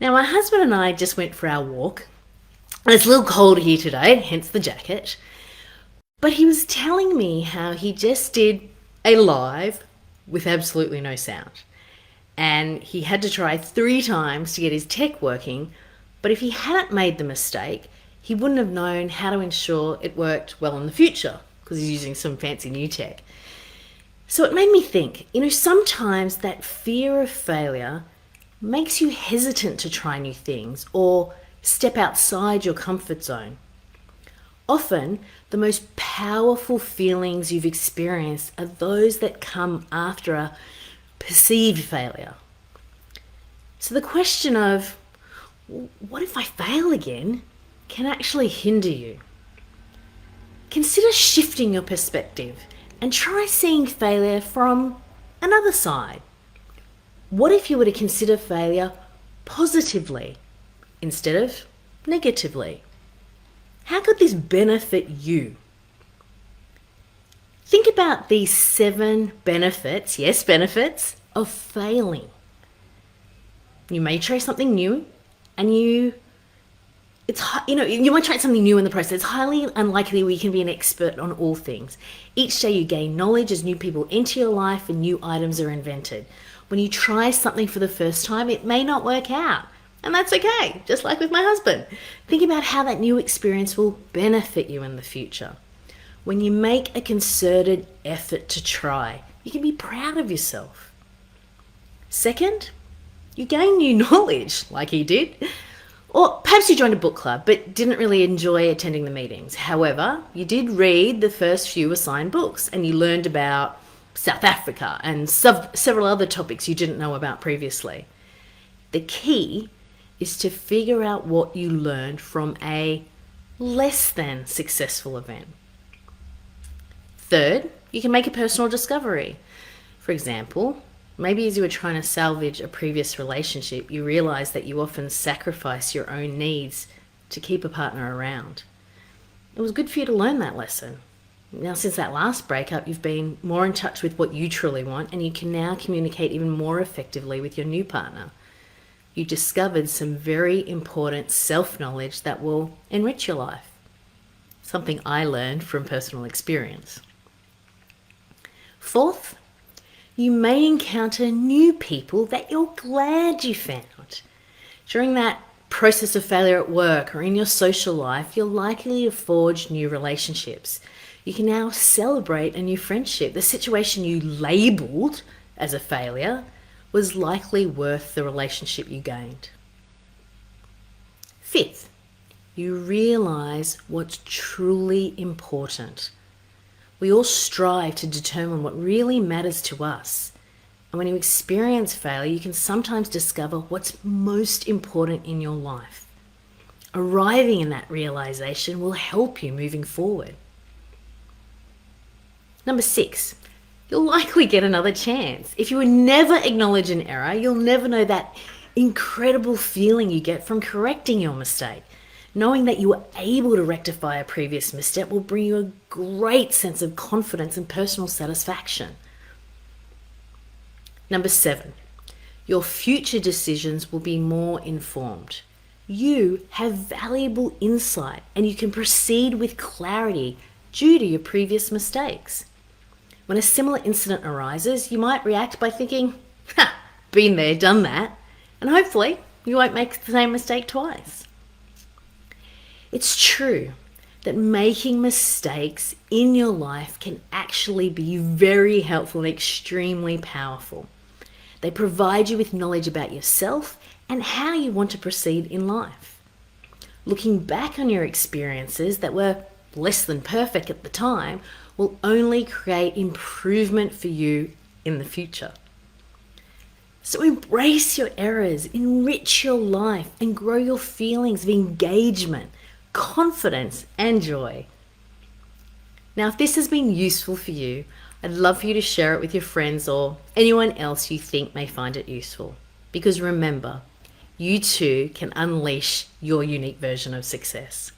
Now, my husband and I just went for our walk, and it's a little cold here today, hence the jacket. But he was telling me how he just did a live with absolutely no sound. And he had to try 3 times to get his tech working, but if he hadn't made the mistake, he wouldn't have known how to ensure it worked well in the future, because he's using some fancy new tech. So it made me think, sometimes that fear of failure makes you hesitant to try new things or step outside your comfort zone. Often, the most powerful feelings you've experienced are those that come after a perceived failure. So the question of, what if I fail again, can actually hinder you. Consider shifting your perspective and try seeing failure from another side. What if you were to consider failure positively instead of negatively? How could this benefit you? Think about these 7 benefits, yes, benefits, of failing. You may try something new and you might try something new in the process. It's highly unlikely we can be an expert on all things. Each day you gain knowledge as new people enter your life and new items are invented. When you try something for the first time, it may not work out. And that's okay, just like with my husband. Think about how that new experience will benefit you in the future. When you make a concerted effort to try, you can be proud of yourself. Second, you gain new knowledge, like he did. Or perhaps you joined a book club but didn't really enjoy attending the meetings. However, you did read the first few assigned books and you learned about South Africa and several other topics you didn't know about previously. The key is to figure out what you learned from a less than successful event. Third, you can make a personal discovery. For example, maybe as you were trying to salvage a previous relationship, you realized that you often sacrifice your own needs to keep a partner around. It was good for you to learn that lesson. Now, since that last breakup, you've been more in touch with what you truly want, and you can now communicate even more effectively with your new partner. You discovered some very important self-knowledge that will enrich your life. Something I learned from personal experience. Fourth, you may encounter new people that you're glad you found. During that process of failure at work or in your social life, you're likely to forge new relationships. You can now celebrate a new friendship. The situation you labeled as a failure was likely worth the relationship you gained. Fifth, you realize what's truly important. We all strive to determine what really matters to us. And when you experience failure, you can sometimes discover what's most important in your life. Arriving in that realization will help you moving forward. Number 6, you'll likely get another chance. If you would never acknowledge an error, you'll never know that incredible feeling you get from correcting your mistake. Knowing that you were able to rectify a previous misstep will bring you a great sense of confidence and personal satisfaction. Number 7, your future decisions will be more informed. You have valuable insight and you can proceed with clarity due to your previous mistakes. When a similar incident arises, you might react by thinking, been there, done that, and hopefully you won't make the same mistake twice. It's true that making mistakes in your life can actually be very helpful and extremely powerful. They provide you with knowledge about yourself and how you want to proceed in life. Looking back on your experiences that were less than perfect at the time will only create improvement for you in the future. So embrace your errors, enrich your life, and grow your feelings of engagement, confidence, and joy. Now, if this has been useful for you, I'd love for you to share it with your friends or anyone else you think may find it useful. Because remember, you too can unleash your unique version of success.